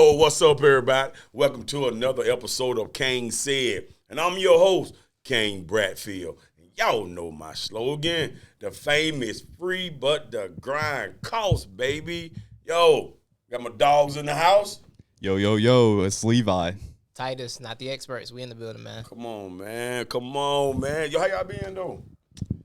Yo, what's up, everybody? Welcome to another episode of Kane Said. And I'm your host, Kane Bradfield. And y'all know my slogan, the fame is free, but the grind costs, baby. Yo, got my dogs in the house. Yo, it's Levi. Titus, not the experts. We in the building, man. Come on, man. Yo, how y'all been, though?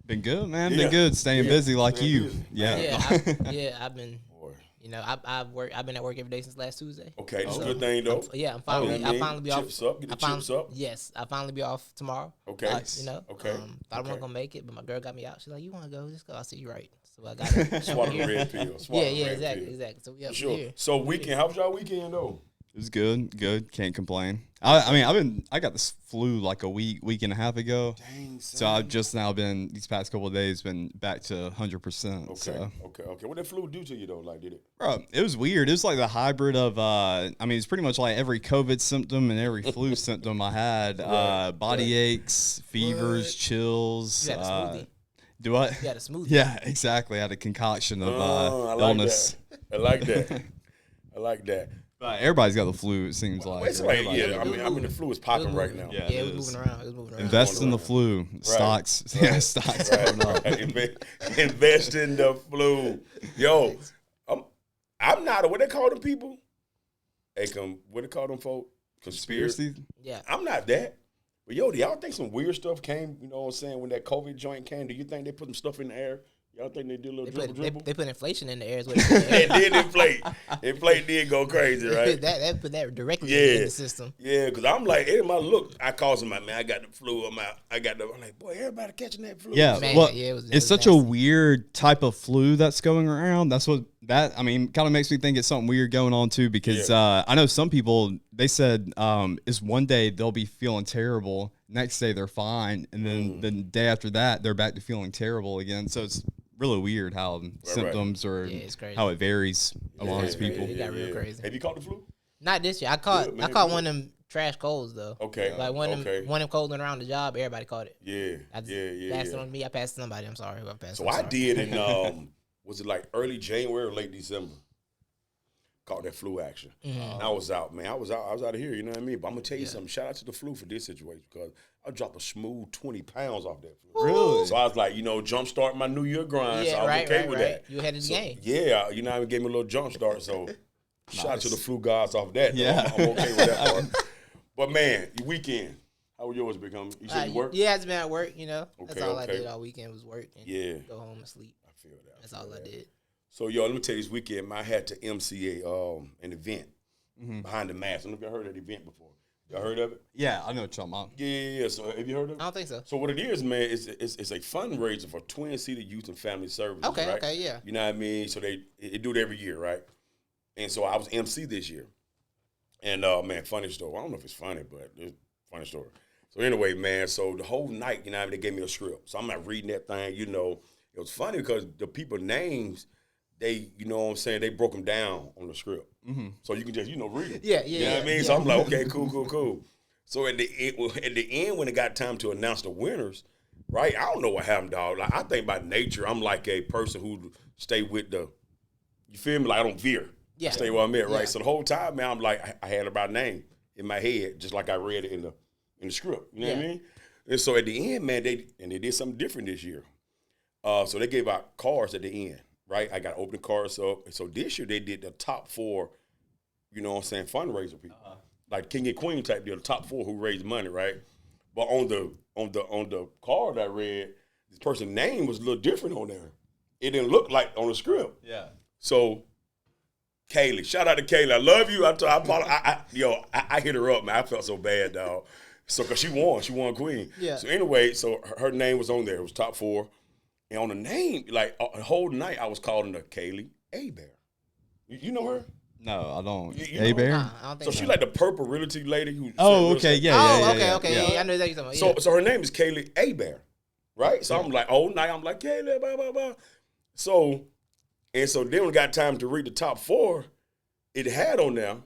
Been good, man. Yeah. Been good. Staying busy like Staying you. busy. Yeah. I've been, Boy. I've been at work every day since last Tuesday. Okay, that's a good thing, though. I'm finally, I mean, I finally be off. chips up, get the chips up. Yes, I finally be off tomorrow. Okay. Nice. Thought Okay. I wasn't gonna make it, but my girl got me out. She's like, "You want to go? Just go." I said, "You're right." So I got it. Swallow the red pill. Swallow the red exactly. pill. So we up Sure. here. So weekend, how was y'all weekend, though? It was good. Can't complain. I got this flu like a week and a half ago. Dang, son. So I've just now been, these past couple of days, been back to 100%. Okay, So. okay. What did flu do to you, though? Like, did it? Bro, it was weird. It was like the hybrid of, it's pretty much like every COVID symptom and every flu symptom I had. Body aches, fevers, chills. You had a smoothie. Do what? You had a smoothie. Yeah, exactly. I had a concoction of I like illness. that. I like that. But everybody's got the flu, it seems like. It's like, Everybody- yeah, I mean, the flu is popping right now. Yeah, Yeah, it it was is. moving around. It was moving around. Invest in the flu. Stocks. Yeah, stocks going up. Invest in the flu. Yo, I'm not, what they call them people? What they call them folk? Conspiracy? Yeah. I'm not that. But yo, do y'all think some weird stuff came, you know what I'm saying, when that COVID joint came? Do you think they put some stuff in the air? Y'all think they did a little dribble? They put inflation in the air. Is what it It did inflate. Inflate did go crazy, right? that put that directly in the system. Yeah, because I'm like, in my look, I call somebody, man, I got the flu. I'm like, boy, everybody catching that flu. Yeah, Man, well, yeah, it was it's such a nasty. weird type of flu that's going around. That's what kind of makes me think it's something weird going on too. Because I know some people, they said is one day they'll be feeling terrible, next day they're fine, and then the day after that they're back to feeling terrible again. So it's really weird how symptoms or it's crazy. how it varies amongst people. It got real crazy. Have you caught the flu? Not this year. I caught one of them trash colds though. Okay. Like one of them colds went around the job. Everybody caught it. Yeah. Passed it on me. I passed it to somebody. I'm sorry. Whoever passed. So I did in was it like early January or late December? Caught that flu action. And I was out, man. I was out of here, you know what I mean? But I'm gonna tell you something. Shout out to the flu for this situation because I dropped a smooth 20 pounds off that flu. Really? So I was like, jump start my New Year grind. So I was okay with that. You ahead of the game. Yeah, you know what I mean? Gave me a little jump start. So shout out to the flu gods off that. Yeah. I'm okay with that part. But man, your weekend, how was yours become? You said you work? Yeah, it's been at work, That's Okay, all I okay. did all weekend was work and go home and sleep. I feel that. That's all I did. So, let me tell you, this weekend, I had to MC an event behind the mask. I don't know if y'all heard of that event before. Y'all heard of it? Yeah, I know what you're talking about. Yeah. So, have you heard of it? I don't think so. So, what it is, man, it's a fundraiser for Twin City Youth and Family Services, right? Okay, yeah. You know what I mean? So, they do it every year, right? And so, I was MC this year. And, man, funny story. I don't know if it's funny, but it's a funny story. So, anyway, man, so the whole night, they gave me a script. So, I'm not reading that thing, It was funny because the people's names, they, they broke them down on the script. Mm-hmm. So you can just, read it. Yeah. You know what I mean? So I'm like, okay, cool. So at the end, when it got time to announce the winners, right? I don't know what happened, dog. Like, I think by nature, I'm like a person who stay with you feel me? Like, I don't veer. Yeah. I stay where I'm at, right? Yeah. So the whole time, man, I'm like, I had about name in my head, just like I read it in the script. You know what I mean? And so at the end, man, they did something different this year. So they gave out cards at the end. Right, I got to open the cards up. So this year they did the top 4, fundraiser people, like King and Queen type deal. The top 4 who raised money, right? But on the card I read, this person's name was a little different on there. It didn't look like on the script. Yeah. So Kaylee, shout out to Kaylee. I love you. I hit her up, man. I felt so bad, dog. So because she won Queen. Yeah. So anyway, so her name was on there. It was top 4. And on the name, like the whole night, I was calling her Kaylee A-Bear. You know her? No, I don't. You Hey, know- Bear? Nah, I don't think So she like the purple realty lady who. Oh, said okay, real yeah. okay. I know that you're talking about. So her name is Kaylee A-Bear, right? So I'm like, all night, I'm like, Kaylee, blah, blah, blah. So then when it got time to read the top 4, it had on there,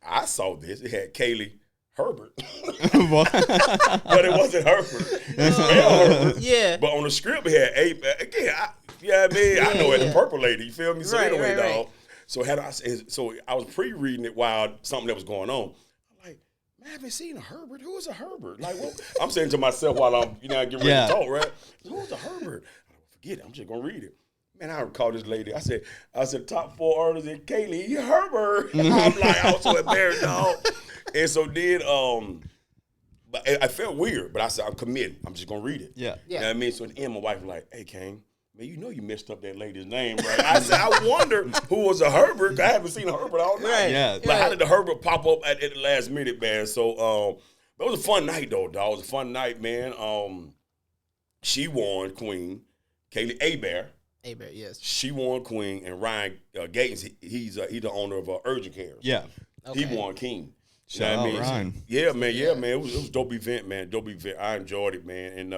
I saw this, it had Kaylee Herbert. But it wasn't Herbert. It's Herbert. Yeah. But on the script, it had I know it, the purple lady. You feel me? So Right, anyway, right. dog. So I was pre-reading it while something that was going on. I'm like, man, I haven't seen a Herbert. Who is a Herbert? Like, what? I'm saying to myself while I'm, getting ready to talk, right? Who's a Herbert? Forget it. I'm just gonna read it. Man, I called this lady. I said, top 4 artists in Kaylee Herbert. I'm like, I was so embarrassed, dog. And so then, but I felt weird. But I said, I'm committed. I'm just gonna read it. Yeah. You know what I mean? So at the end, my wife was like, hey, Kane, man, you messed up that lady's name, right? I said, I wonder who was a Herbert. I haven't seen a Herbert all night. Right. Yeah. Like, how did the Herbert pop up at the last minute, man? So, but it was a fun night, though, dog. It was a fun night, man. She won, Queen. Kaylee Abear. Abear, yes. She won Queen, and Ryan Gatens, he's the owner of Urgent Care. Yeah. Okay. He won King. Shout out Ryan. Yeah, man. It was a dope event, man. Dope event. I enjoyed it, man. And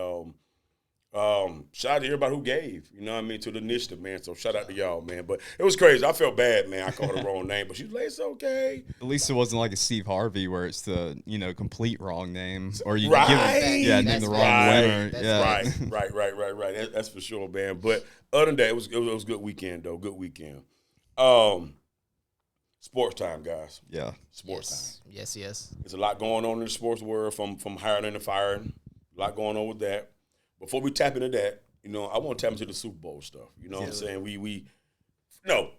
shout out to everybody who gave, to the initiative, man. So shout out to y'all, man. But it was crazy. I felt bad, man. I called her the wrong name, but she was like, it's okay. At least it wasn't like a Steve Harvey where it's the, complete wrong name. Or you Right. name the wrong winner. Right. That's for sure, man. But other than that, it was a good weekend, though. Good weekend. Sports time, guys. Yeah. Sports time. Yes. There's a lot going on in the sports world from hiring to firing. A lot going on with that. Before we tap into that, I want to tap into the Super Bowl stuff. You know what I'm saying? No.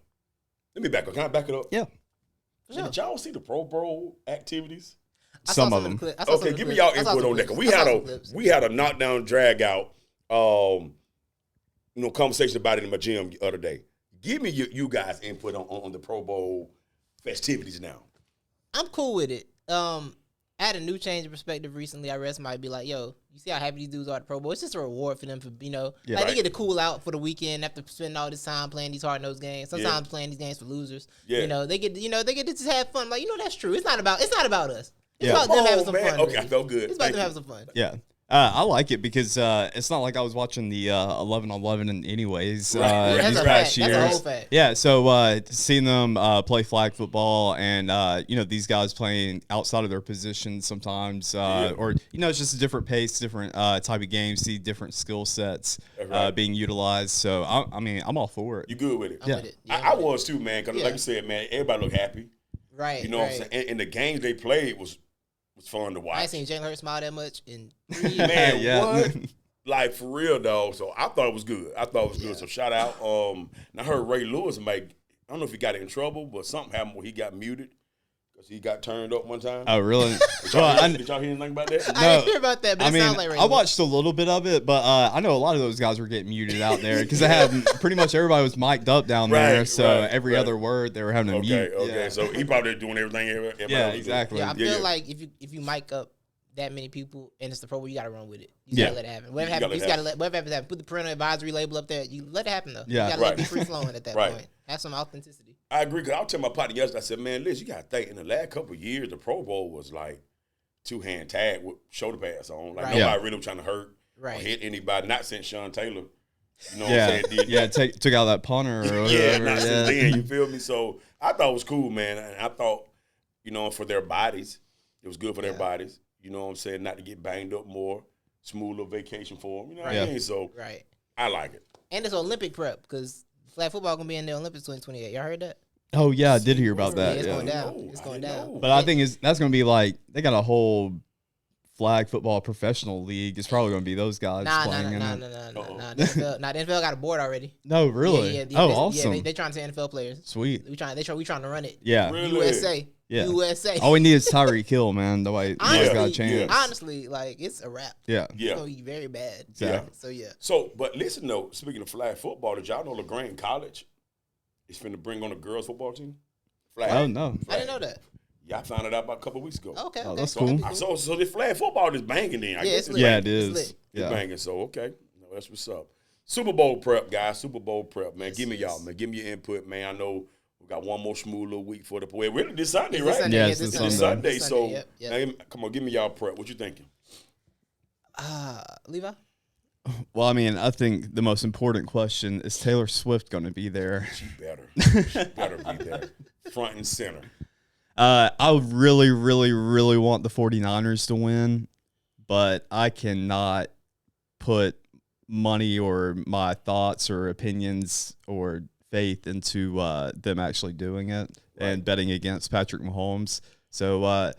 Let me back up. Can I back it up? Yeah. Sure. Did y'all see the Pro Bowl activities? Some of them. Okay, give me y'all input on that. 'Cause we had a knockdown, drag out, conversation about it in my gym the other day. Give me you guys' input on the Pro Bowl festivities now. I'm cool with it. I had a new change of perspective recently. I read somebody be like, yo, you see how happy these dudes are at the Pro Bowl? It's just a reward for them for, they get to cool out for the weekend after spending all this time playing these hard-nosed games. Sometimes playing these games for losers. Yeah. They get to just have fun. Like, that's true. It's not about us. It's Yeah. about them having some fun. Okay, really. I felt good. It's about them having some fun. Yeah. I like it because it's not like I was watching the 11-on-11 anyways Right. these That's a past fact. years. That's a whole fact. Yeah, so seeing them play flag football and these guys playing outside of their positions sometimes, or it's just a different pace, different type of game, see different skill sets being utilized. So I'm all for it. You good with it? I'm with it. Yeah, I was too, man. Because like you said, man, everybody looked happy. Right. You know what I'm saying? And the games they played was fun to watch. I ain't seen Jalen Hurts smile that much in 3 years. Man, what? Like, for real, dog. So I thought it was good. So shout out. And I heard Ray Lewis I don't know if he got in trouble, but something happened where he got muted because he got turned up one time. Oh, really? Did y'all hear anything about that? I didn't hear about that, but it sounds like Ray I watched a little bit of it, but I know a lot of those guys were getting muted out there because they had pretty much everybody was mic'd up down there. So every other word they were having to mute. Okay. Yeah. So he probably doing everything. Yeah, exactly. Yeah, I feel like if you mic up that many people and it's the Pro Bowl, you got to run with it. You got to let it happen. Whatever happens, whatever happens. Put the parental advisory label up there. You let it happen though. Yeah, you got to let it be free flowing at that point. Have some authenticity. I agree. Because I was telling my partner yesterday, I said, man, listen, you got to think, in the last couple of years, the Pro Bowl was like two-hand tag with shoulder pads on. Like, nobody really was trying to hurt or hit anybody, not since Sean Taylor. You know what I'm saying? Took out that punter or whatever. Since then, you feel me? So I thought it was cool, man. And I thought, for their bodies, it was good for their bodies. You know what I'm saying? Not to get banged up more. Smooth little vacation for them. You know what I mean? So I like it. And it's Olympic prep because flag football going to be in the Olympics 2028. Y'all heard that? Oh, yeah, I did hear about that. It's Yeah, going down. It's going down. But I think that's going to be like, they got a whole flag football professional league. It's probably going to be those guys playing in it. Nah. The NFL got a board already. No, really? Yeah, awesome. Yeah, they trying to say NFL players. Sweet. We trying to run it. Yeah. Really? USA. Yeah. USA. All we need is Tyreek Hill, man. The way he's got a chance. Honestly, like, it's a wrap. Yeah. It's going to be very bad. Yeah. So, yeah. So, but listen, though, speaking of flag football, did y'all know LaGrange College is finna bring on a girls football team? Flag. Oh, no. I didn't know that. Yeah, I found it out about a couple of weeks ago. Okay. Oh, that's cool. So the flag football is banging then. I guess it's Yeah, lit. it It's is. lit. Yeah. It's banging. So, okay. No, that's what's up. Super Bowl prep, guys. Super Bowl prep, man. Give me y'all, man. Give me your input, man. I know we got one more smooth little week for the play. Really this Sunday, It's right? this Sunday, Yeah, yeah, it's this this Sunday. Sunday. This So, Yep. man, come on, give me y'all prep. What you thinking? Levi? Well, I mean, I think the most important question is Taylor Swift going to be there? She better be there. Front and center. I really, really, really want the 49ers to win, but I cannot put money or my thoughts or opinions or faith into them actually doing it and betting against Patrick Mahomes. So I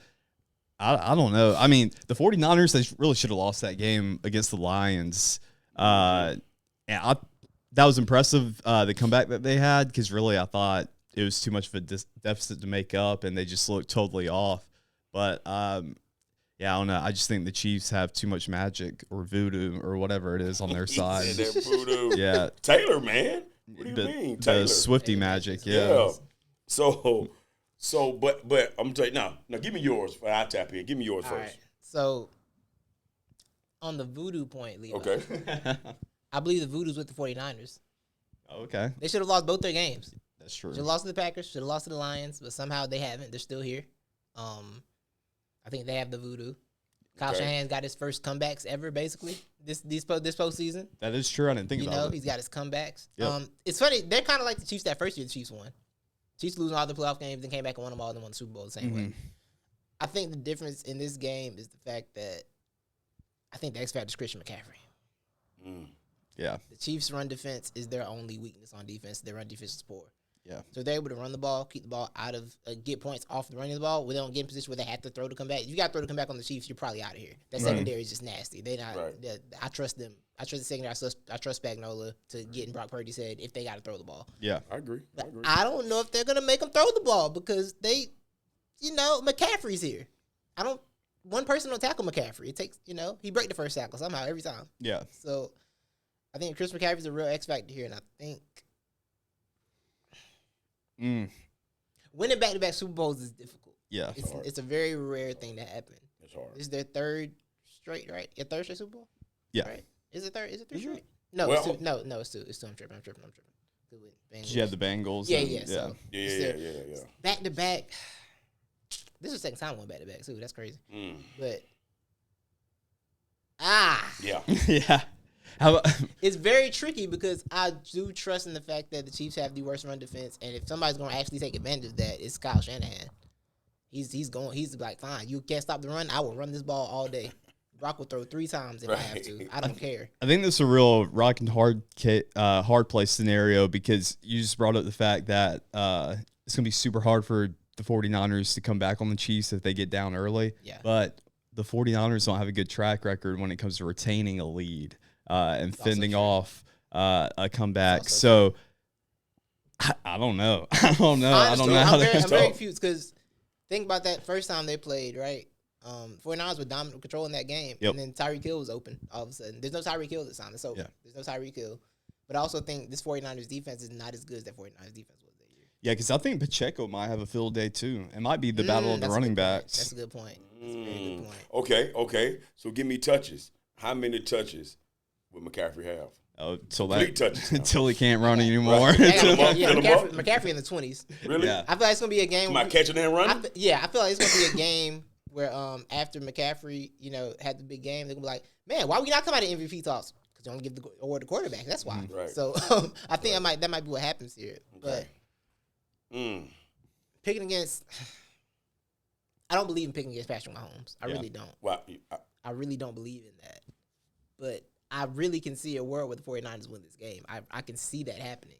don't know. I mean, the 49ers, they really should have lost that game against the Lions. And that was impressive, the comeback that they had, because really I thought it was too much of a deficit to make up, and they just looked totally off. But, yeah, I don't know. I just think the Chiefs have too much magic or voodoo or whatever it is on their side. That voodoo. Yeah. Taylor, man. What do you mean, Taylor? The Swifty magic, yeah. So, but I'm gonna tell you now. Give me yours. I tap here. Give me yours first. Right. So, on the voodoo point, Levi. Okay. I believe the voodoo's with the 49ers. Okay. They should have lost both their games. That's true. Should have lost to the Packers. Should have lost to the Lions, but somehow they haven't. They're still here. I think they have the voodoo. Kyle Shanahan's got his first comebacks ever, basically, this postseason. That is true. I didn't think about it. He's got his comebacks. Yep. It's funny. They're kind of like the Chiefs that first year the Chiefs won. Chiefs losing all the playoff games, then came back and won them all, then won the Super Bowl the same way. I think the difference in this game is the fact that I think the X factor is Christian McCaffrey. Yeah. The Chiefs' run defense is their only weakness on defense. Their run defense is poor. Yeah. So they're able to run the ball, keep the ball out of, get points off the running the ball. Where they don't get in a position where they have to throw to come back. If you got to throw to come back on the Chiefs, you're probably out of here. That secondary is just nasty. They not. Right. I trust them. I trust the secondary. I trust Spagnuolo to get in Brock Purdy's head if they got to throw the ball. Yeah. I agree. But I don't know if they're gonna make them throw the ball because they, McCaffrey's here. One person don't tackle McCaffrey. It takes, he break the first tackle somehow every time. Yeah. So I think Chris McCaffrey's a real X factor here, and I think winning back-to-back Super Bowls is difficult. Yeah. It's a very rare thing to happen. It's hard. This is their third straight, right? Your third straight Super Bowl? Yeah. Right? Is it third? Is it three straight? No, Well, it's two. No, it's two. It's two. I'm tripping. You had the Bengals. Yeah. Yeah. Back-to-back. This is the second time I went back-to-back, too. That's crazy. But, Yeah. Yeah. How about, it's very tricky because I do trust in the fact that the Chiefs have the worst run defense, and if somebody's going to actually take advantage of that, it's Kyle Shanahan. He's like, fine, you can't stop the run. I will run this ball all day. Brock will throw 3 times if I have to. I don't care. I think this is a real rock and hard place scenario because you just brought up the fact that it's going to be super hard for the 49ers to come back on the Chiefs if they get down early. Yeah. But the 49ers don't have a good track record when it comes to retaining a lead and fending off a comeback. So I don't know. I don't know. I don't know how to. I'm very confused because think about that first time they played, right? 49ers were dominant controlling that game, and then Tyreek Hill was open all of a sudden. There's no Tyreek Hill this time. It's over. Yeah. There's no Tyreek Hill. But I also think this 49ers defense is not as good as that 49ers defense was that year. Yeah, because I think Pacheco might have a field day too. It might be the battle of the running backs. That's a good point. That's a very good point. Okay. So give me touches. How many touches would McCaffrey have? Oh, until he can't run anymore. Right. McCaffrey in the 20s. Really? Yeah. I feel like it's gonna be a game. Am I catching and running? I feel like it's gonna be a game where after McCaffrey, had the big game, they're gonna be like, man, why we not come out of MVP talks? Because they don't give the award to quarterback. That's why. Right. So I think that might be what happens here. Okay. But picking against, I don't believe in picking against Patrick Mahomes. I really don't. Well, I really don't believe in that. But I really can see a world where the 49ers win this game. I can see that happening.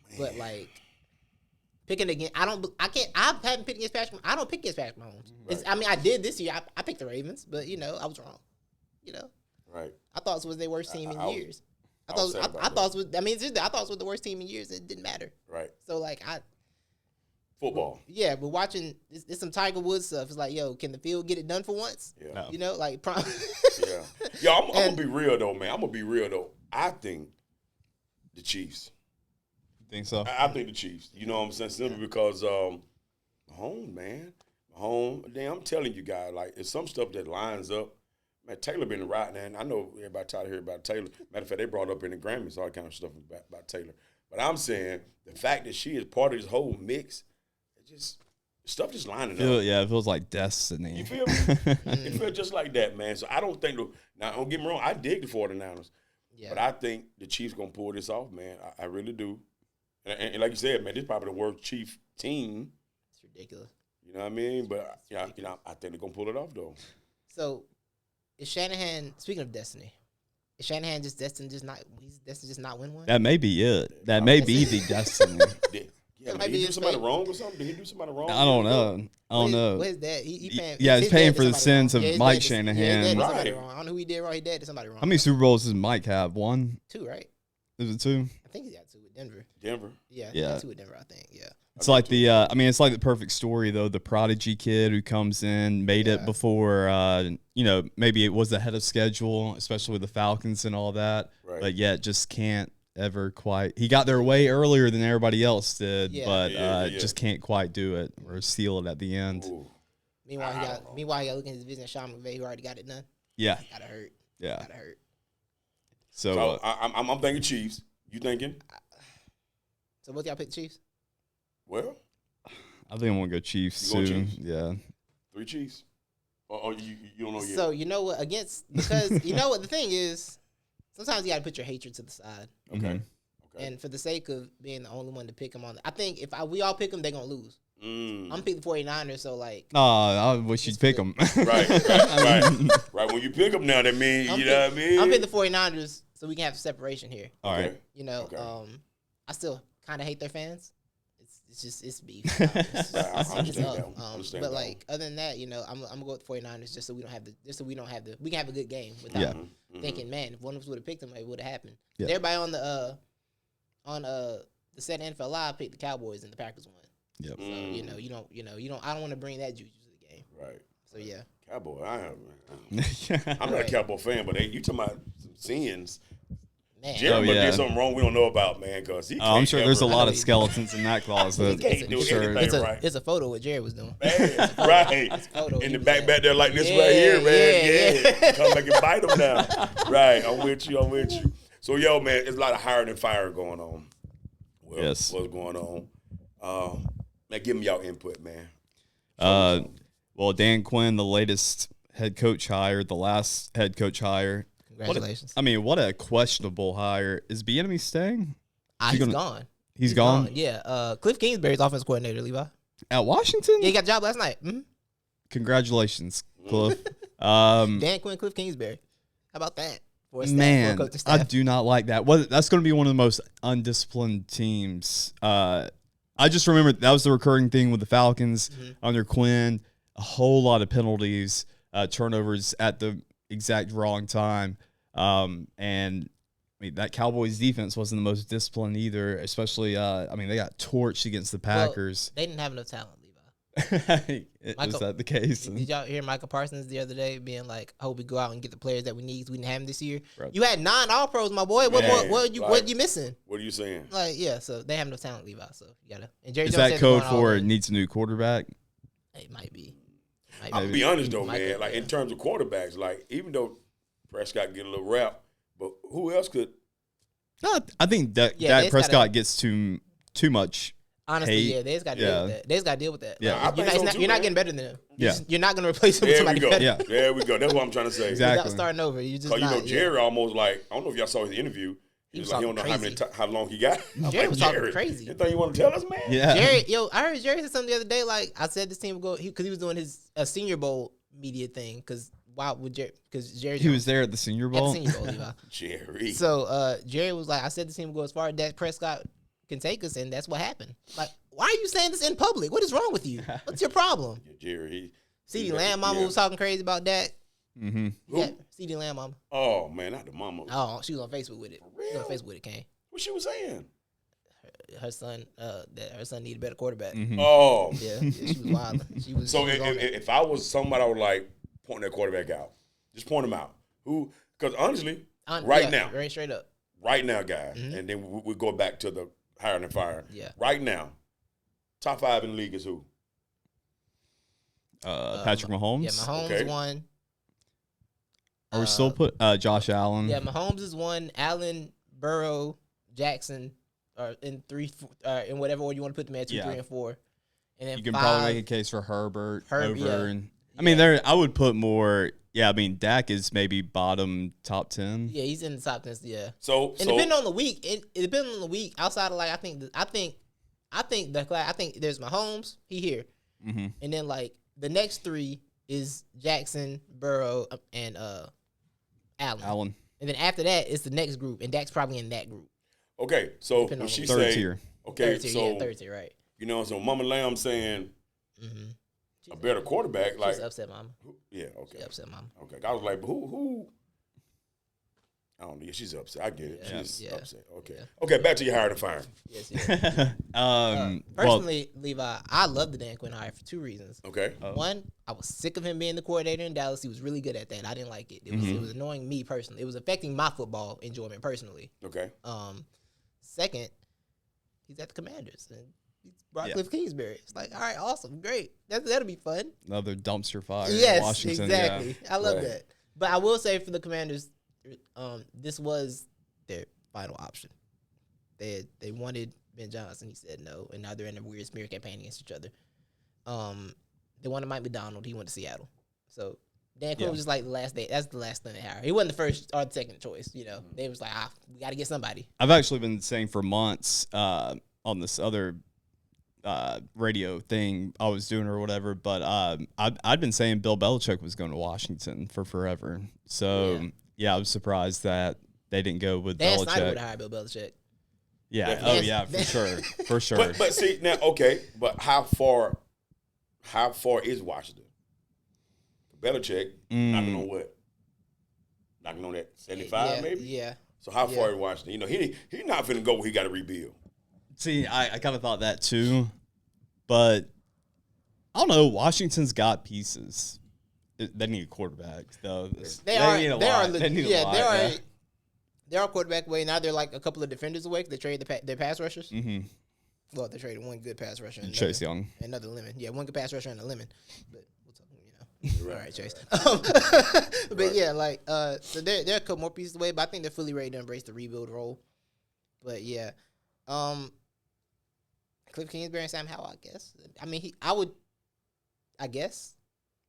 Man. But like picking against, I haven't picked against Patrick. I don't pick against Patrick Mahomes. Right. I did this year. I picked the Ravens, but I was wrong. Right. I thought it was their worst team in years. I thought it was the worst team in years. It didn't matter. Right. So football. Yeah, but watching it's some Tiger Woods stuff. It's like, yo, can the field get it done for once? Yeah. No. Yeah. I'm gonna be real though, man. I think the Chiefs. Think so? I think the Chiefs. You know what I'm saying? Simply because Mahomes, man. Damn, I'm telling you guys, like, it's some stuff that lines up. Man, Taylor been right now, and I know everybody tired of hearing about Taylor. Matter of fact, they brought up in the Grammys all kind of stuff about Taylor. But I'm saying the fact that she is part of this whole mix, stuff just lining up. Yeah, it feels like destiny. You feel me? It feels just like that, man. So I don't think now don't get me wrong, I dig the 49ers. Yeah. But I think the Chiefs gonna pull this off, man. I really do. And like you said, man, this is probably the worst Chief team. It's ridiculous. You know what I mean? But I think they're gonna pull it off though. So is Shanahan, speaking of destiny, Is Shanahan just destined just not win one? That may be it. That may be the destiny. Yeah, did he do somebody wrong or something? Did he do somebody wrong? I don't know. What is that? He paying. Yeah, he's paying for the somebody sins wrong. of Mike Shanahan. Yeah, his dad did Right. somebody wrong. I don't know who he did wrong. He did to somebody wrong. How many Super Bowls does Mike have? 1? 2, right? Is it 2? I think he's got 2 with Denver. Denver. Yeah, Yeah. he got 2 with Denver. I think. Yeah. It's like it's like the perfect story though. The prodigy kid who comes in, made it before, maybe it was ahead of schedule, especially with the Falcons and all that. Right. But yet just can't ever quite. He got there way earlier than everybody else did, but just can't quite do it or seal it at the end. Ooh. Meanwhile, he got looking at his business. Sean McVay, who already got it done. Yeah. Gotta hurt. Yeah. Gotta hurt. So I'm thinking Chiefs. You thinking? So both y'all pick the Chiefs? Well, I think I'm gonna go Chiefs You going soon. Chiefs? Yeah. 3 Chiefs. Or you don't know yet. So you know what? Because you know what the thing is. Sometimes you got to put your hatred to the side. Okay. Mhm. Okay. And for the sake of being the only one to pick them on, I think if we all pick them, they're going to lose. I'm picking the 49ers, so like. I wish you'd pick them. Right. Right. When you pick them now, that means, you know what I mean? I'm picking the 49ers so we can have separation here. All right. You know, Okay. I still kind of hate their fans. It's beef. I understand that one. But like other than that, you know, I'm gonna go with the 49ers just so we don't have we can have a good game without thinking, man, if one of us would have picked them, it would have happened. Yeah. Everybody on the set NFL Live picked the Cowboys and the Packers won. Yep. So you don't. I don't want to bring that juju to the game. Right. So yeah. Cowboy. I'm not a Cowboy fan, but you talking about some sins. Man. Jeremy did something wrong we don't know about, man, because he I'm sure there's a lot of he- skeletons in that closet. He can't do I'm sure. anything. It's right. it's a photo of what Jared was doing. Man, right. photo In he the was back at. there like this Yeah, right here, man. yeah. Yeah. Come back and bite them now. Right. I'm with you. So, yo, man, there's a lot of hiring and firing going on. Well, Yes. What's going on? Man, give me y'all input, man. Well, Dan Quinn, the latest head coach hire, the last head coach hire. Congratulations. What a questionable hire. Is Bieniemy staying? He's gone. He's gone? Yeah. Cliff Kingsbury's offense coordinator, Levi. At Washington? Yeah, he got a job last night. Mm-hmm. Congratulations, Cliff. Dan Quinn, Cliff Kingsbury. How about that? For a staff, Man, for a coaching I staff. do not like that. That's going to be one of the most undisciplined teams. I just remember that was the recurring thing with the Falcons under Quinn. A whole lot of penalties, turnovers at the exact wrong time. And I mean, that Cowboys defense wasn't the most disciplined either, especially, they got torched against the Packers. They didn't have enough talent, Levi. Is that the case? Did y'all hear Michael Parsons the other day being like, I hope we go out and get the players that we need 'cause we didn't have them this year? Right. You had 9 All-Pros, my boy. What you missing? What are you saying? Like, yeah, so they have no talent, Levi. So you gotta. And Jerry Is Jones that said code they're going all for in. needs a new quarterback? It might be. I'm going to be honest, though, Michael, man. Like, yeah. in terms of quarterbacks, like, even though Prescott get a little rap, but who else could? No, I think that Yeah, Dak Prescott gets too much. Honestly, hate. yeah, they just got to deal with that. They just got to deal with that. Yeah. I think so too, You're not man. getting better than them. Yeah. You're not going to replace him with There somebody we go. better. Yeah. There we go. That's what I'm trying to say. Exactly. Without starting over, you just Because, not. Jerry almost like, I don't know if y'all saw his interview. He was like, he don't know how long he got. I'm Jerry like, was talking crazy. Anything you want to tell us, man? Yeah. Jerry, I heard Jerry said something the other day. Like I said, this team would go because he was doing his Senior Bowl media thing. Because Jerry He was there at the Senior at Bowl. the Senior Bowl, Levi. Jerry. So Jerry was like, I said this team would go as far as Dak Prescott can take us, and that's what happened. Like, why are you saying this in public? What is wrong with you? What's your problem? Yeah, Jerry. CeeDee Lamb mama was talking crazy about Dak. Mm-hmm. Who? Yeah, CeeDee Lamb mama. Oh, man, not the mama. Oh, she was on Facebook with it. For real? She was on Facebook with it, Kane. What she was saying? Her son, that her son needed a better quarterback. Mm-hmm. Oh. Yeah, she was wild. She was. So she was on it. if I was somebody, I would like point that quarterback out. Just point him out. Who? Because honestly, right now, very straight up. guys, and then we go back to the hiring and firing. Yeah. Right now, top 5 in the league is who? Patrick Mahomes. Yeah, Mahomes Okay. won. Are we still put Josh Allen? Yeah, Mahomes is one. Allen, Burrow, Jackson are in 3, in whatever order you want to put them at 2, Yeah. 3, and 4. And then You can 5, probably make a case for Herbert over. yeah. And I mean, I would put more. Yeah, I mean, Dak is maybe bottom top 10. Yeah, he's in the top 10. Yeah. So And depending on the week, it depends on the week. Outside of like, I think there's Mahomes. He here, Mm-hmm. and then like the next 3 is Jackson, Burrow, and Allen. And then after that, it's the next group, and Dak's probably in that group. Okay, so Depending when on she the- Third say, tier. okay, Third tier, so yeah, third tier, right? you know, so Mama Lamb saying a better quarterback, like She's upset, mama. yeah, okay, She's upset, mama. okay. I was like, but who? I don't know. Yeah, she's upset. I get it. She's upset. Okay, okay. Back to your hire to fire. Yes, yes. Well, Personally, Levi, I love the Dan Quinn hire for 2 reasons. Okay, One, I was sick of him being the coordinator in Dallas. He was really good at that. I didn't like it. It was annoying me personally. It was affecting my football enjoyment personally. okay. Second, he's at the Commanders and he's brought Cliff Kingsbury. It's like, all right, awesome, great. That'll be fun. another dumpster fire Yes, in Washington. exactly. Yeah. I love Right. that. But I will say for the Commanders, this was their final option. They wanted Ben Johnson. He said no, and now they're in a weird smear campaign against each other. They wanted Mike McDonald. He went to Seattle. So Dan Quinn was just like the last day. That's the last thing they hired. He wasn't the first or the second choice. You know, they was like, we got to get somebody. I've actually been saying for months on this other radio thing I was doing or whatever, but I'd been saying Bill Belichick was going to Washington for forever. So I was surprised that they didn't go with Dan Belichick. Snyder would have hired Bill Belichick. Yeah. Yeah. Oh yeah, for sure, for sure. But see now, okay. But how far is Washington? Belichick knocking on what? Knocking on that 75 maybe. Yeah. So how far is Washington? You know, he not finna go where he got to rebuild. See, I kind of thought that too, but I don't know. Washington's got pieces. They need a quarterback, though. They need a lot. They need a lot. They are quarterback away. Now they're like a couple of defenders away. They traded their pass rushers. Mm-hmm. Well, they traded one good pass rusher. And Chase Young. Another lemon. Yeah, one good pass rusher and a lemon. But we'll talk, Right. All right, Chase. But yeah, like so they're a couple more pieces away, but I think they're fully ready to embrace the rebuild role. But yeah, Cliff Kingsbury and Sam Howell, I guess. I mean, I guess.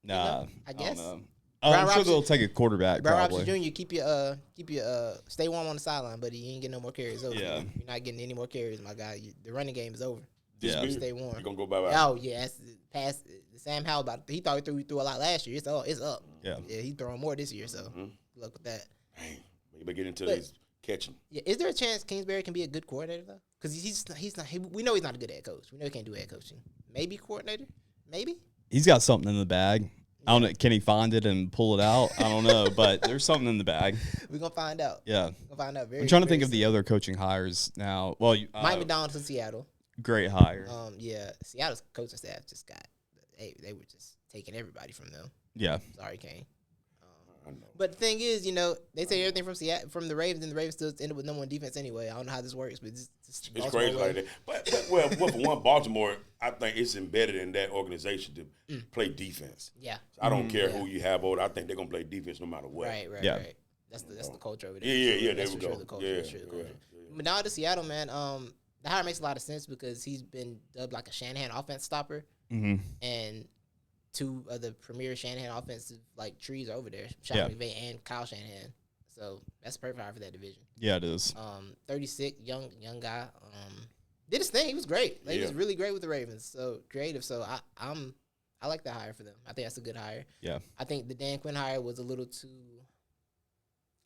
Nah, I guess. don't know. Brian I'm sure Robinson- they'll take a quarterback. Brian probably. Robinson Jr., keep your stay warm on the sideline, buddy. You ain't getting no more carries. Over. Yeah. You're not getting any more carries, my guy. The running game is over. Yeah. This Stay warm. You gonna go bye. Oh yeah, that's past Sam Howell. He thought he threw a lot last year. It's up. Yeah. Yeah, he's throwing more this year. So good luck with that. Dang, you better get into But- these catching. Yeah, is there a chance Kingsbury can be a good coordinator though? Because he's not. We know he's not a good head coach. We know he can't do head coaching. Maybe coordinator. Maybe. He's got something in the bag. I don't know. Can he find it and pull it out? I don't know, but there's something in the bag. We're gonna find out. Yeah. We're gonna find out. I'm trying to think of the other coaching hires now. Well, Mike McDonald from Seattle. great hire. Yeah, Seattle's coaching staff just got. They were just taking everybody from them. Yeah. Sorry, Kane. I know. But the thing is, they say everything from Seattle, from the Ravens, and the Ravens still end up with number one defense anyway. I don't know how this works, but it's It's crazy like that. But well, for one, Baltimore, I think it's embedded in that organization to play defense. Yeah. So I don't care who you have over. I think they're gonna play defense no matter what. Right. Yeah. That's the culture over there. Yeah. That's There we for sure go. the culture. Yeah, That's for sure the culture. yeah. But now to Seattle, man, the hire makes a lot of sense because he's been dubbed like a Shanahan offense stopper, Mm-hmm. and two of the premier Shanahan offensive like trees are over there, Sean Yeah. McVay and Kyle Shanahan. So that's a perfect hire for that division. Yeah, it is. 36, young guy. Did his thing. He was great. Like, He was Yeah. really great with the Ravens. So creative. So I like that hire for them. I think that's a good hire. Yeah. I think the Dan Quinn hire was a little too.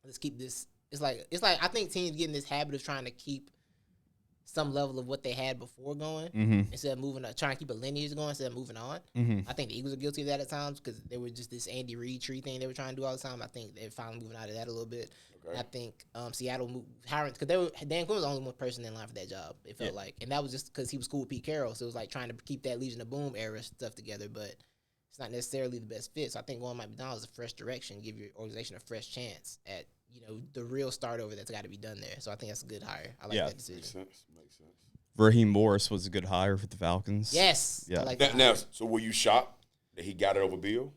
Let's keep this. It's like I think teams get in this habit of trying to keep some level of what they had before going Mm-hmm. instead of moving, trying to keep a lineage going instead of moving on. Mm-hmm. I think the Eagles are guilty of that at times because they were just this Andy Reid tree thing they were trying to do all the time. I think they're finally moving out of that a little bit. Okay. I think Seattle hiring because Dan Quinn was the only one person in line for that job. It felt like, and that was just because he was cool with Pete Carroll, so it was like trying to keep that Legion of Boom era stuff together. But it's not necessarily the best fit. So I think going Mike McDonald is a fresh direction, give your organization a fresh chance at the real start over that's got to be done there. So I think that's a good hire. I like that decision. Makes sense. Raheem Morris was a good hire for the Falcons. Yes. Yeah. I like Now, that. so were you shocked that he got it over Bill?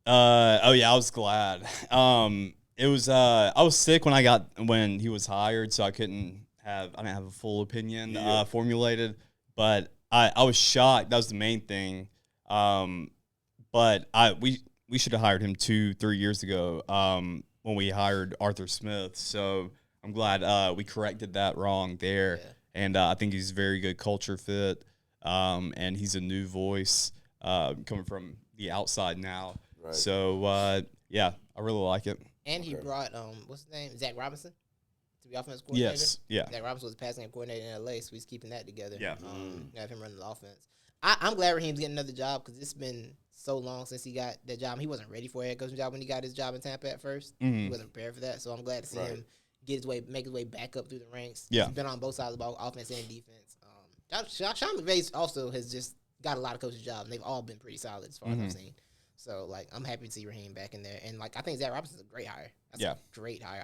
Oh yeah, I was glad. It was I was sick when he was hired, so I didn't have a full opinion formulated. But I was shocked. That was the main thing. But we should have hired him 2-3 years ago when we hired Arthur Smith. So I'm glad we corrected that wrong there. Yeah. And I think he's a very good culture fit. And he's a new voice coming from the outside now. Right. So, yeah, I really like it. And he brought what's his name, Zach Robinson, to be offensive coordinator. Yes, yeah. Zach Robinson was the passing game coordinator in LA, so he's keeping that together. Yeah. Have him running the offense. I'm glad Raheem's getting another job because it's been so long since he got that job. He wasn't ready for a head coaching job when he got his job in Tampa at first. He wasn't prepared for that, so I'm glad to see him make his way back up through the ranks. Yeah. He's been on both sides of the ball, offense and defense. Sean McVay also has just got a lot of coaching jobs, and they've all been pretty solid as far as I've seen. So, like, I'm happy to see Raheem back in there. And, like, I think Zach Robinson's a great hire. That's a great hire.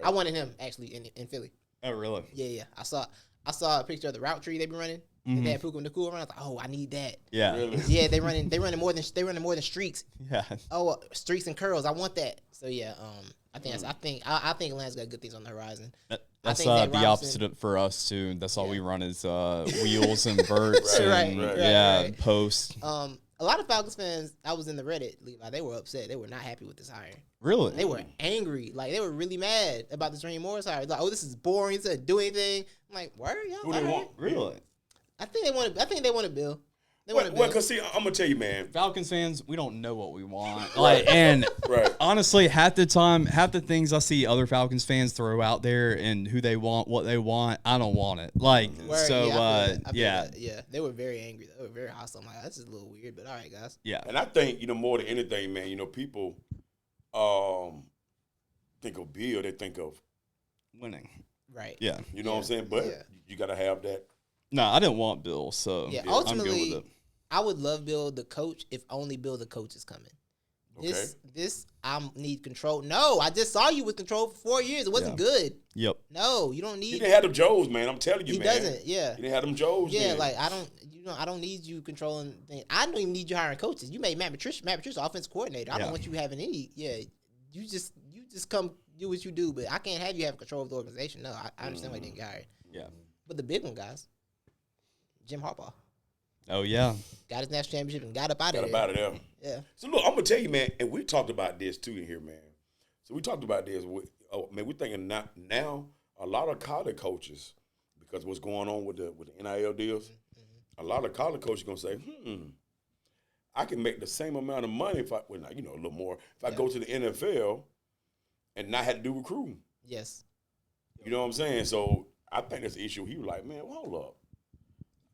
I wanted him, actually, in Philly. Oh, really? Yeah. I saw a picture of the route tree they be running. And they had Puka Nacua around. I was like, oh, I need that. Yeah. Really? Yeah, they running more than streaks. Yeah. Oh, streaks and curls. I want that. So yeah, I think Atlanta's got good things on the horizon. That's I think the opposite for us too. That's all we run is wheels and verts and posts. A lot of Falcons fans, I was in the Reddit, Levi, they were upset. They were not happy with this hire. Really? They were angry. Like, they were really mad about this Raheem Morris hire. Like, oh, this is boring. He doesn't do anything. I'm like, word, y'all? Who they want? Really? I think they want to Bill. Well, because see, I'm gonna tell you, man. Falcons fans, we don't know what we want. Like, and honestly, half the things I see other Falcons fans throw out there and who they want, what they want, I don't want it. Like, so yeah, they were very angry. They were very hostile. I'm like, that's just a little weird, but all right, guys. Yeah, and I think more than anything, man, people think of Bill, they think of winning. Right. Yeah. You know what I'm saying? But you gotta have that. No, I didn't want Bill, so ultimately, I'm good with it. I would love Bill the coach if only Bill the coach is coming. This I need control. No, I just saw you with control for 4 years. It wasn't good. Yep. No, you don't need. He didn't have them Joes, man. I'm telling you, he man. He doesn't. Yeah. He didn't have them Joes. Yeah, man. like I don't need you controlling things. I don't even need you hiring coaches. You made Matt Patricia offensive coordinator. I don't want you having any. Yeah, you just come do what you do, but I can't have you have control of the organization. No, I understand why you didn't get hired. Yeah. But the big one, guys, Jim Harbaugh. Oh, yeah. Got his national championship and got up out of there. Got up out of there. Yeah. So, look, I'm going to tell you, man, and we talked about this, too, in here, man. So, we talked about this. Man, we're thinking now a lot of college coaches, because what's going on with the NIL deals, a lot of college coaches are going to say, I can make the same amount of money if a little more, if I go to the NFL and not have to do recruiting. Yes. You know what I'm saying? So, I think that's the issue. He was like, man, well, hold up.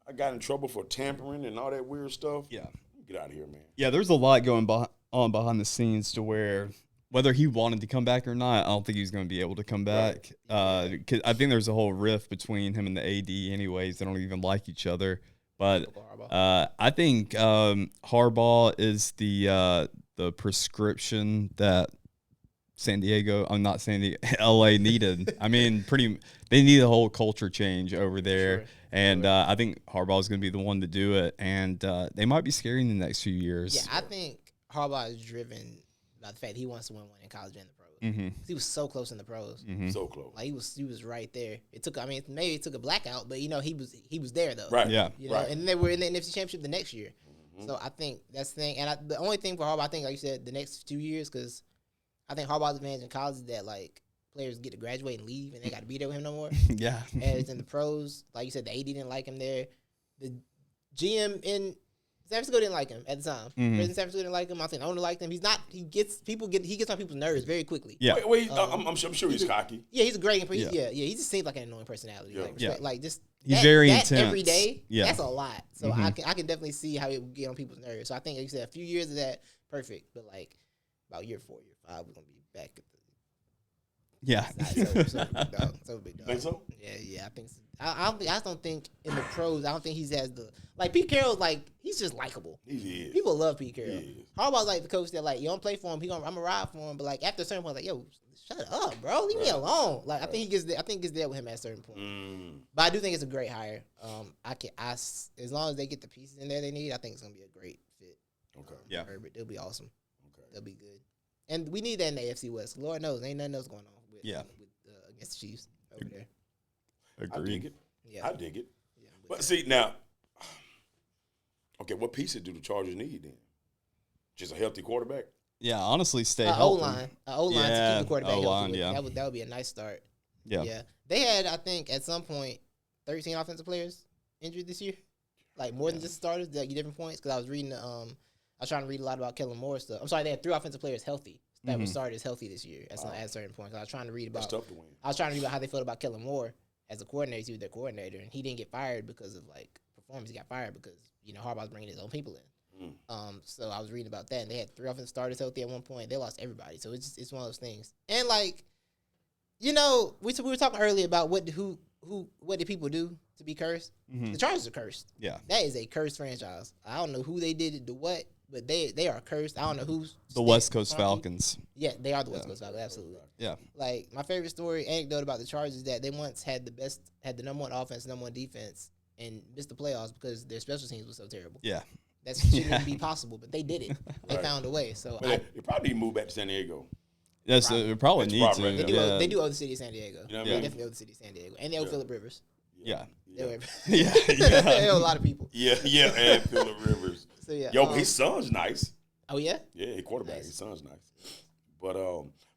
I got in trouble for tampering and all that weird stuff. Yeah. Get out of here, man. Yeah, there's a lot going on behind the scenes to where whether he wanted to come back or not, I don't think he's going to be able to come back. Right. 'Cause I think there's a whole rift between him and the AD anyways. They don't even like each other. But I think Harbaugh is the prescription that LA needed. I mean, they need a whole culture change over there. Sure. And I think Harbaugh is going to be the one to do it. And they might be scary in the next few years. Yeah, I think Harbaugh is driven by the fact he wants to win one in college and the pros. He was so close in the pros. So close. Like he was right there. Maybe it took a blackout, but he was there though. Right. Yeah. And then they were in the NFC Championship the next year. So I think that's the thing. And the only thing for Harbaugh, I think, like you said, the next 2 years, because I think Harbaugh's advantage in college is that like players get to graduate and leave, and they got to be there with him no more. Yeah. As in the pros, like you said, the AD didn't like him there. The GM in San Francisco didn't like him at the time. President San Francisco didn't like him. I think the owner liked him. He's not. He gets on people's nerves very quickly. Yeah. I'm sure he's cocky. Yeah, he's a great. He just seems like an annoying personality. Yeah. Like just he's very intense every day. Yeah. That's a lot. So I can definitely see how it would get on people's nerves. So I think, like you said, a few years of that, perfect. But like about year 4, year 5, we're gonna be back at the. Yeah. So big dog. Think so? Yeah. I think so. I just don't think in the pros. I don't think he has the like. Pete Carroll's like he's just likable. He is. People love Pete Carroll. Harbaugh's like the coach that like you don't play for him. I'm gonna ride for him. But like after a certain point, like yo, shut up, bro. Leave me alone. Like I think he gets there. I think it's there with him at a certain point. But I do think it's a great hire. As long as they get the pieces in there they need, I think it's gonna be a great fit. Okay. Yeah. Herbert, they'll be awesome. Okay. They'll be good. And we need that in the AFC West. Lord knows, ain't nothing else going on with against the Chiefs over there. I dig it. Yeah. I dig it. Yeah, but see, now, okay, what pieces do the Chargers need then? Just a healthy quarterback? Yeah, honestly, stay healthy. O-line to keep the quarterback O-line, healthy. That would be a nice start. Yeah. They had, I think, at some point, 13 offensive players injured this year. Like, more than just starters, like different points. Because I was reading I was trying to read a lot about Kellen Moore stuff. I'm sorry, they had 3 offensive players healthy. that was started healthy this year at a certain point. I was trying to read about. That's tough to win. I was trying to read about how they felt about Kellen Moore as a coordinator. He was their coordinator, and he didn't get fired because of like performance. He got fired because Harbaugh's bringing his own people in. So I was reading about that, and they had 3 offensive starters healthy at one point. They lost everybody, so it's one of those things. And like, we were talking earlier about what did people do to be cursed? The Chargers are cursed. Yeah, that is a cursed franchise. I don't know who they did it to what, but they are cursed. I don't know who's the West Coast Falcons. Yeah, they are the West Coast Falcons. Absolutely. Yeah. Like my favorite anecdote about the Chargers is that they once had the number 1 offense, number 1 defense, and missed the playoffs because their special teams was so terrible. Yeah. That shouldn't even be possible, but they did it. They found a way. So they probably need to move back to San Diego. Yes, they probably need to. They do owe the city of San Diego. You know what They I mean? definitely owe the city of San Diego, and they owe Phillip Rivers. Yeah. They owe a lot of people. Yeah, and Phillip Rivers. So yeah, his son's nice. Oh yeah. Yeah, his quarterback. Nice. His son's nice. But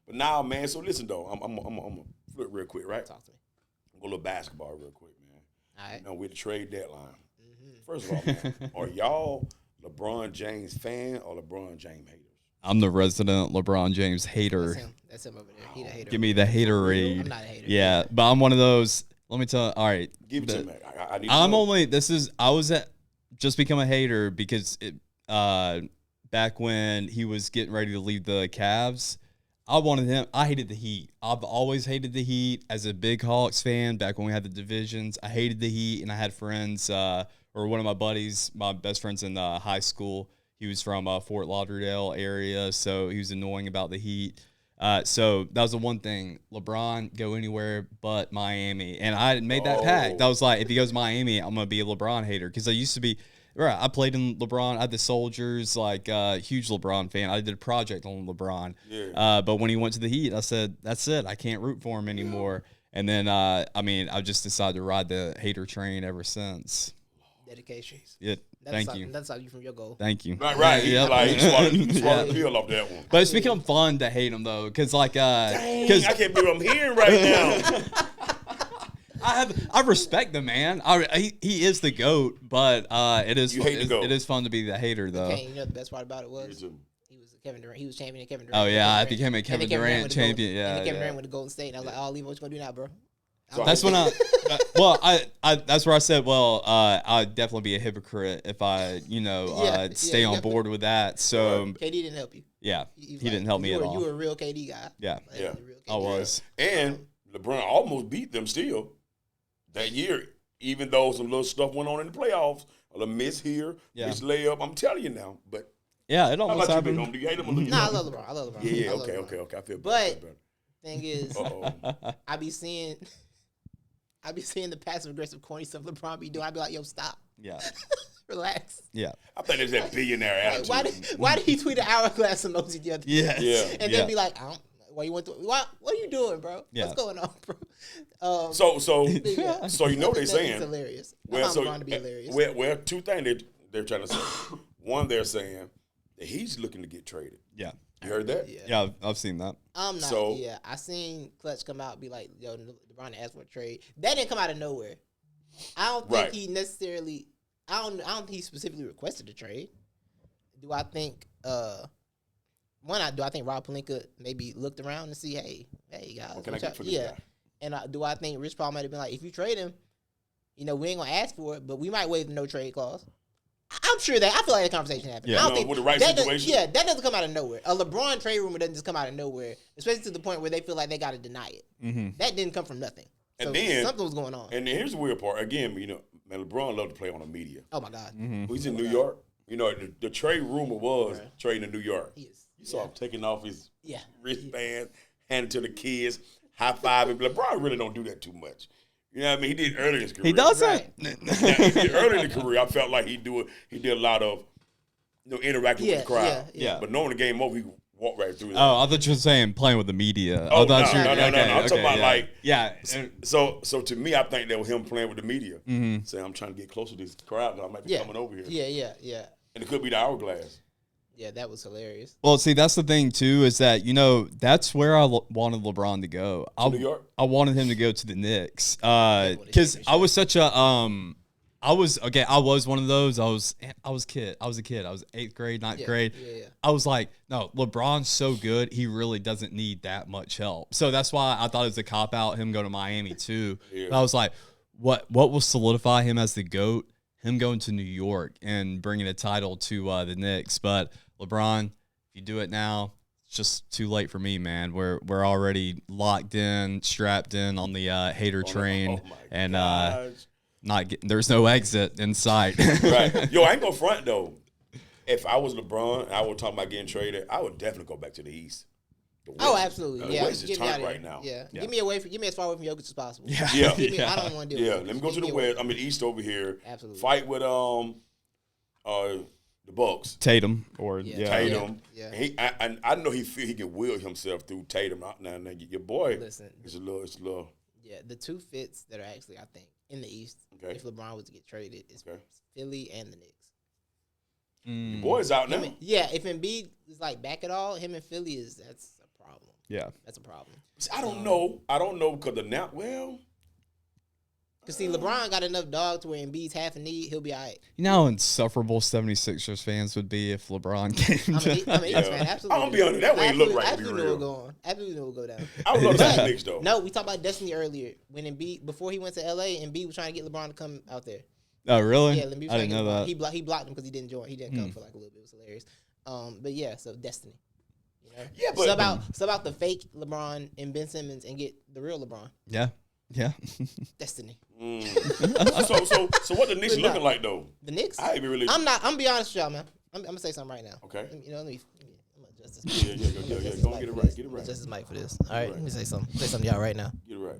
now, man. So listen though, I'm gonna flip real quick, right? Talk to me. Go a little basketball real quick, man. All right. With the trade deadline. First of all, man, are y'all LeBron James fan or LeBron James haters? I'm the resident LeBron James hater. That's him over there. He the hater. Give me the haterade. I'm not a hater. Yeah, but I'm one of those. Let me tell you. All right. Give it to me. I need I'm to know. only. I was just become a hater because back when he was getting ready to leave the Cavs, I wanted him. I hated the Heat. I've always hated the Heat as a big Hawks fan. Back when we had the divisions, I hated the Heat, and I had friends, or one of my buddies, my best friends in high school. He was from Fort Lauderdale area, so he was annoying about the Heat. So that was the one thing. LeBron, go anywhere but Miami. And I made that pact. I was like, if he goes Miami, I'm going to be a LeBron hater. Because I used to be, right, I played in LeBron. I had the Soldiers, huge LeBron fan. I did a project on LeBron. Yeah. But when he went to the Heat, I said, that's it. I can't root for him anymore. And then, I've just decided to ride the hater train ever since. Dedication. Yeah. Thank you. That's how you from your goal. Thank you. Right. Yep. He swallowed the peel off that one. But it's become fun to hate him though, because Dang, I can't believe I'm hearing right now. I respect the man. He is the GOAT, but it is fun to be the hater though. Kane, you know the best part about it was he was Kevin Durant. He was champion of Kevin Durant. Oh yeah, I became a Kevin Durant champion. Yeah, and Kevin Durant went to Golden State, and I was like, "Oh, Levi, what you gonna do now, bro?" That's when that's where I said, well, I'd definitely be a hypocrite if I, stay on board with that. So KD didn't help you. Yeah, he didn't help me at all. You were a real KD guy. Yeah, I was. And LeBron almost beat them still that year, even though some little stuff went on in the playoffs. A little miss here, miss layup. I'm telling you now, but yeah, it almost happened. Do you hate him? Nah, I love LeBron. Yeah, okay. I feel better. But thing is, I be seeing the passive aggressive corny stuff LeBron be doing. I be like, yo, stop. Yeah. Relax. Yeah. I think there's that billionaire attitude. Why did he tweet an hourglass emoji the other day? Yeah. And then be like, what are you doing, bro? Yeah. What's going on, bro? So you know what they're saying. It's hilarious. LeBron to be hilarious. Well, two things they're trying to say. One, they're saying that he's looking to get traded. Yeah. You heard that? Yeah, I've seen that. I'm not. I seen Clutch come out and be like, yo, LeBron asked for a trade. That didn't come out of nowhere. I don't think he necessarily. I don't think he specifically requested a trade. Do I think? Do I think Rob Pelinka maybe looked around and see, hey guys, what can I get for this guy? And do I think Rich Paul might have been like, if you trade him, we ain't gonna ask for it, but we might waive the no trade clause. I'm sure that I feel like that conversation happened. Yeah. I don't think with the right that situation. that doesn't come out of nowhere. A LeBron trade rumor doesn't just come out of nowhere, especially to the point where they feel like they got to deny it. Mm-hmm. That didn't come from nothing. So And then something was going on. And then here's the weird part. Again, man, LeBron loved to play on the media. Oh my God. Mm-hmm. He's in New York. The trade rumor was trading to New York. He is. You saw him taking off his Yeah. wristband, handing it to the kids, high fiving. LeBron really don't do that too much. You know what I mean? He did early in his career. He does Right. it. He did early in the career. I felt like he did a lot of interacting with the crowd. Yeah. But knowing the game over, he walked right through. Oh, I thought you were saying playing with the media. Oh, I thought no. I'm talking about yeah. So to me, I think that was him playing with the media. Saying, I'm trying to get closer to this crowd that I might be coming over here. Yeah. And it could be the hourglass. Yeah, that was hilarious. Well, see, that's the thing too, is that that's where I wanted LeBron to go. New York? I wanted him to go to the Knicks, because I was such a I was one of those. I was a kid. I was 8th grade, 9th grade. Yeah. I was like, no, LeBron's so good. He really doesn't need that much help. So that's why I thought it was a cop out, him going to Miami too. Yeah. But I was like, what will solidify him as the GOAT? Him going to New York and bringing a title to the Knicks. But LeBron, if you do it now, it's just too late for me, man. We're already locked in, strapped in on the hater train, and there's no exit in sight. Right. Yo, I ain't gonna front though. If I was LeBron and I was talking about getting traded, I would definitely go back to the East. Oh, absolutely. The West is turned right now. Yeah. Give me as far away from Jokic as possible. Yeah. I don't want to do it. Yeah. Let me go to the West. I'm in the East over here. Absolutely. Fight with the Bucks. Tatum Tatum. Yeah. And I know he feel he can will himself through Tatum. Now your boy. Listen. It's a little. Yeah, the two fits that are actually, I think, in the East, if LeBron was to get traded, is Philly and the Knicks. Your boy's out now. If Embiid is like back at all, him and Philly that's a problem. Yeah, that's a problem. I don't know because because see, LeBron got enough dog to where Embiid's half a knee, he'll be all right. You know how insufferable 76ers fans would be if LeBron came. I'm an Eagles fan, absolutely. I'm gonna be honest, that way it look right. Absolutely know what's going on. Absolutely know what's go down. I would love to see the Knicks though. No, we talked about destiny earlier when Embiid before he went to LA, Embiid was trying to get LeBron to come out there. Oh really? Yeah, Embiid I didn't know that. He blocked him because he didn't join. He didn't come for like a little bit. It was hilarious. But yeah, so destiny. You know? Yeah, but so about the fake LeBron and Ben Simmons and get the real LeBron. Yeah. Destiny. So what the Knicks looking like though? The Knicks? I'm gonna be honest with y'all, man. I'm gonna say something right now. Okay. You know, I'm gonna adjust this. Yeah. Go get it right. Get it right. Adjust this mic for this. All right, let me say something. Say something to y'all right now. Get it right.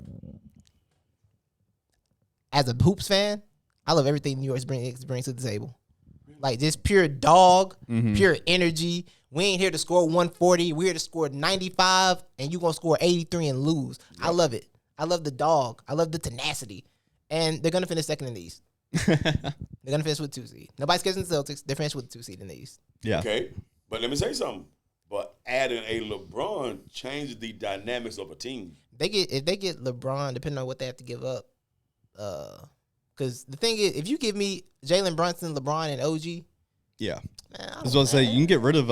As a hoops fan, I love everything New York brings to the table. Like just pure dog, pure energy. We ain't here to score 140. We're here to score 95, and you gonna score 83 and lose. Yep. I love it. I love the dog. I love the tenacity. And they're going to finish second in the East. They're going to finish with 2 seed. Nobody's catching the Celtics. They're finished with 2 seed in the East. Yeah. Okay. But let me say something. But adding a LeBron changes the dynamics of a team. If they get LeBron, depending on what they have to give up, because the thing is, if you give me Jalen Brunson, LeBron, and OG. Yeah. Man, I was going to say, you can get rid of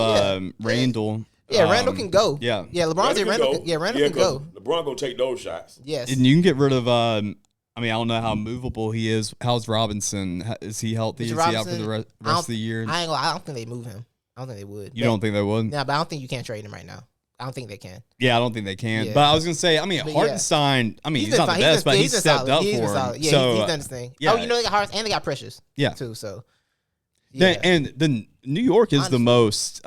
Randall. Yeah, Randall can go. Yeah. Yeah, Randall can go. LeBron gonna take those shots. Yes. And you can get rid of I don't know how movable he is. How's Robinson? Is he healthy? Is he out for the rest of the year? I don't think they move him. I don't think they would. You don't think they would? Yeah, but I don't think you can trade him right now. I don't think they can. Yeah, I don't think they can. Yeah. But I was going to say, Hartenstein, he's not the best, but he's stepped up for him. Yeah, so, he's done his thing. Yeah. Oh, you know, they got Hartenstein and they got Precious. Yeah. Too, so. Yeah. And the New York is the most,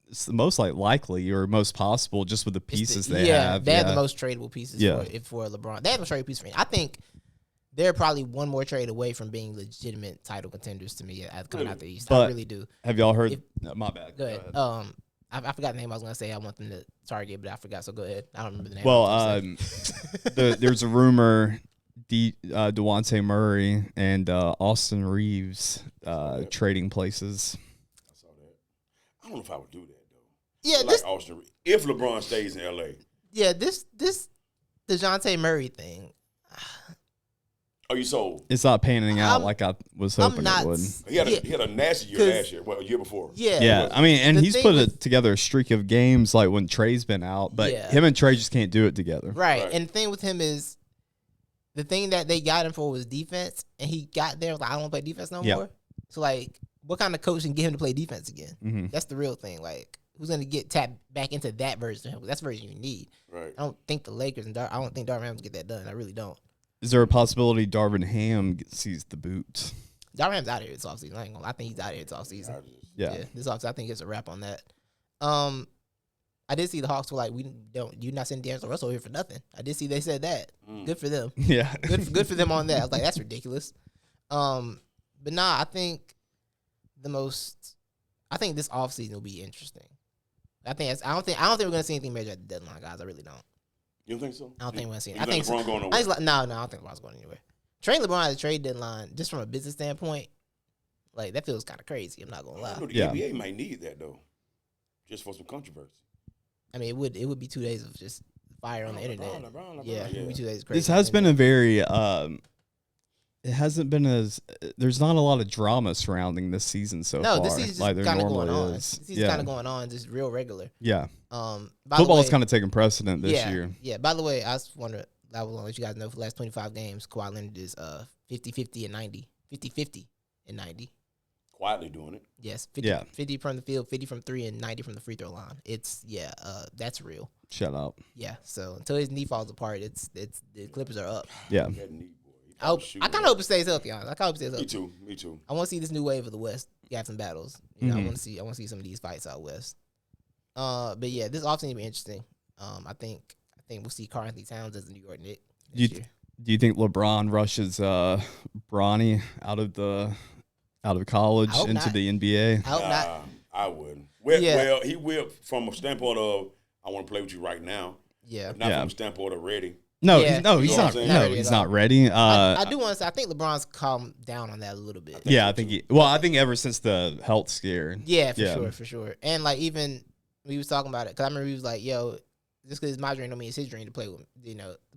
it's the most likely or most possible just with the pieces they have. They have the most tradable pieces for LeBron. They have a tradable piece for me. I think they're probably one more trade away from being legitimate title contenders to me coming out the East. I really do. Have y'all heard? My bad. Go ahead. I forgot the name I was going to say. I want them to target, but I forgot. So go ahead. I don't remember the name. Well, there's a rumor DeJounte Murray and Austin Reeves trading places. I saw that. I don't know if I would do that. Yeah, Austin, if LeBron stays in LA. Yeah, this DeJounte Murray thing. Are you sold? It's not panning out like I was hoping it would. He had a nasty year last year. Well, a year before. Yeah. And he's put together a streak of games like when Trey's been out, but him and Trey just can't do it together. Right. And the thing with him is the thing that they got him for was defense, and he got there like, I don't want to play defense no more. So like, what kind of coach can get him to play defense again? Mm-hmm. That's the real thing. Like, who's going to get tapped back into that version of him? That's the version you need. Right. I don't think the Lakers and I don't think Darvin Ham get that done. I really don't. Is there a possibility Darvin Ham sees the boot? Darvin Ham's out of here this offseason. I think he's out of here this offseason. Yeah. This offseason, I think it's a wrap on that. I did see the Hawks were like, you're not sending D'Angelo Russell here for nothing. I did see they said that. Good for them. Yeah. Good for them on that. I was like, that's ridiculous. But nah, I think this offseason will be interesting. I don't think we're gonna see anything major at the deadline, guys. I really don't. You don't think so? I don't think we're gonna see. I think LeBron going nowhere. No, I don't think LeBron's going anywhere. Trading LeBron at the trade deadline, just from a business standpoint, like that feels kind of crazy. I'm not gonna lie. The NBA might need that though, just for some controversy. I mean, it would be 2 days of just fire on the internet. LeBron, it would be 2 days. Crazy this has been a very it hasn't been as there's not a lot of drama surrounding this season so far. No, this season's just kind of going on. This season's kind of going on, just real regular. Yeah. Football is kind of taking precedent this year. Yeah. By the way, I was wondering. I want to let you guys know for the last 25 games, Kawhi Leonard is 50-50 and 90. 50-50 and 90. Quietly doing it. Yes, 50 from the field, 50 from 3, and 90 from the free throw line. That's real. Shut up. Yeah, so until his knee falls apart, it's the Clippers are up. Yeah. I kind of hope it stays healthy, honestly. I kind of hope it stays healthy. Me too. I want to see this new wave of the West have some battles. You know, I want to see some of these fights out west. But yeah, this offseason will be interesting. I think we'll see Karl Anthony Towns as the New York Knicks this year. Do you think LeBron rushes Bronny out of college into the NBA? I hope not. I wouldn't. Well, he will from a standpoint of I want to play with you right now. Yeah. Not from a standpoint of ready. No, he's not. No, he's not ready. I do want to say I think LeBron's calmed down on that a little bit. I think ever since the health scare. Yeah, for sure. And like even we was talking about it because I remember he was like, "Yo, just because it's my dream don't mean it's his dream to play with,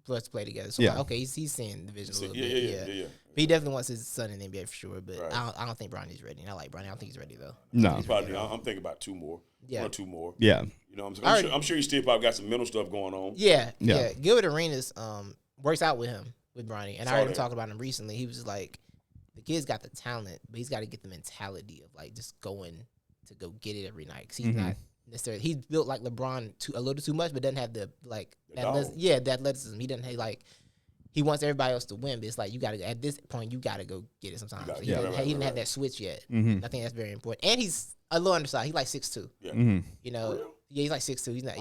for us to play together." So like, okay, he's seeing the vision a little bit. Yeah. But he definitely wants his son in the NBA for sure. But I don't think Bronny's ready. And I like Bronny. I don't think he's ready though. No, I'm thinking about 2 more. Yeah, 1 or 2 more. Yeah. You know what I'm saying? I'm sure he still probably got some mental stuff going on. Yeah. Gilbert Arenas works out with him, with Bronny. And I heard him talk about him recently. He was just like, the kid's got the talent, but he's got to get the mentality of like just going to go get it every night. Because he's not necessarily, he's built like LeBron a little too much, but doesn't have the athleticism. He doesn't have like, he wants everybody else to win, but it's like you got to, at this point, you got to go get it sometimes. He didn't have that switch yet. I think that's very important. And he's a little undersized. He's like 6'2". Yeah. You know, he's like 6'2". He's not,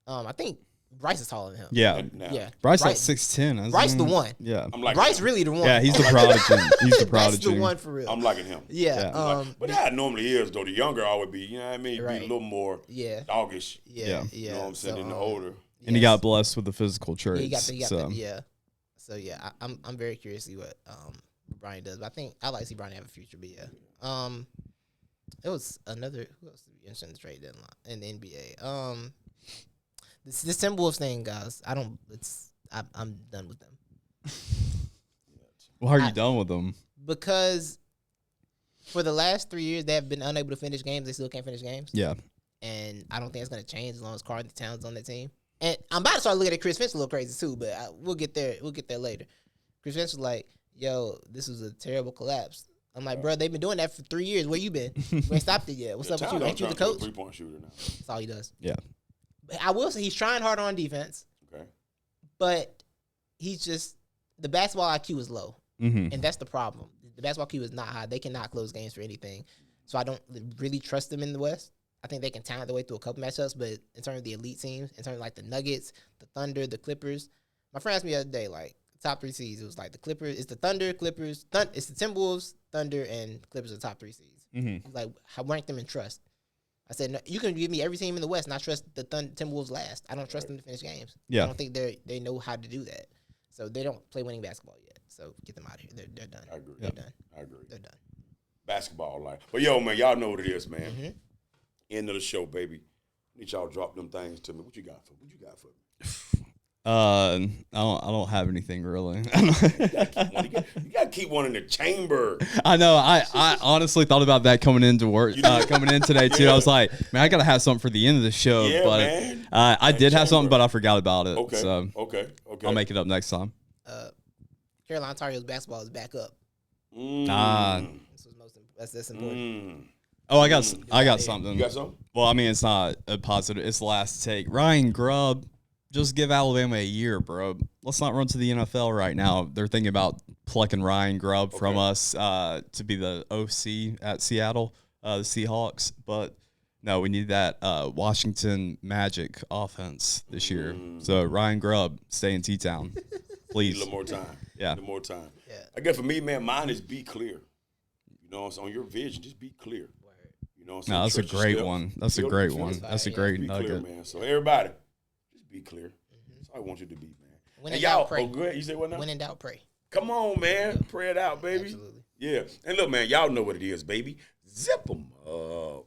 I think Bryce is taller than him. Yeah. Bryce like 6'10". Bryce the one. Yeah. I'm like Bryce really the one. Yeah, he's the prodigy. He's the prodigy. That's the one for real. I'm liking him. Yeah. But that normally is, though. The younger I would be, you know what I mean? Be a little more doggish. Yeah. You know what I'm saying? Than the older. And he got blessed with the physical traits. He got that. So I'm very curious to see what Bronny does. But I think I like to see Bronny have a future. But it was another who else did we mention the trade deadline in the NBA. This Timberwolves thing, guys. I'm done with them. Why are you done with them? Because for the last 3 years they have been unable to finish games. They still can't finish games. Yeah. And I don't think it's gonna change as long as Karl Anthony Towns on that team. And I'm about to start looking at Chris Finch a little crazy too, but we'll get there. We'll get there later. Chris Finch was like, "Yo, this was a terrible collapse." I'm like, "Bro, they've been doing that for 3 years. Where you been? We ain't stopped it yet. What's up with you? Ain't you the coach?" 3-point shooter now. That's all he does. Yeah. But I will say he's trying harder on defense. Okay. But he's just the basketball IQ is low, and that's the problem. The basketball IQ is not high. They cannot close games for anything. So I don't really trust them in the West. I think they can talent their way through a couple matchups, but in terms of the elite teams, in terms of like the Nuggets, the Thunder, the Clippers, my friend asked me the other day, like top 3 seeds. It was like the Clippers, it's the Thunder, Clippers, it's the Timberwolves, Thunder, and Clippers are the top 3 seeds. He's like, I rank them in trust. I said, no, you can give me every team in the West, and I trust the Timberwolves last. I don't trust them to finish games. Yeah. I don't think they know how to do that. So they don't play winning basketball yet. So get them out of here. They're done. I agree. They're done. I agree. They're done. Basketball life. But yo, man, y'all know what it is, man. End of the show, baby. Need y'all drop them things to me. What you got for me? I don't have anything really. You gotta keep one in the chamber. I know. I honestly thought about that coming into work, coming in today too. I was like, man, I gotta have something for the end of the show. Yeah, but man. I did have something, but I forgot about it. Okay. So okay. I'll make it up next time. Carolina Tar Heels basketball is back up. That's important. Oh, I got something. You got something? Well, I mean, it's not a positive. It's the last take. Ryan Grubb, just give Alabama a year, bro. Let's not run to the NFL right now. They're thinking about plucking Ryan Grubb from us to be the OC at Seattle, the Seahawks. But no, we need that Washington Magic offense this year. So Ryan Grubb, stay in T-Town, please. A little more time. Yeah. A little more time. Yeah. I guess for me, man, mine is be clear. You know, it's on your vision. Just be clear. You know, no, that's a great one. That's a great one. That's a great nugget, clear, man. So everybody, just be clear. That's all I want you to be, man. When in doubt, pray. Oh, good. You say what now? When in doubt, pray. Come on, man. Pray it out, baby. Absolutely. Yeah. And look, man, y'all know what it is, baby. Zip them up.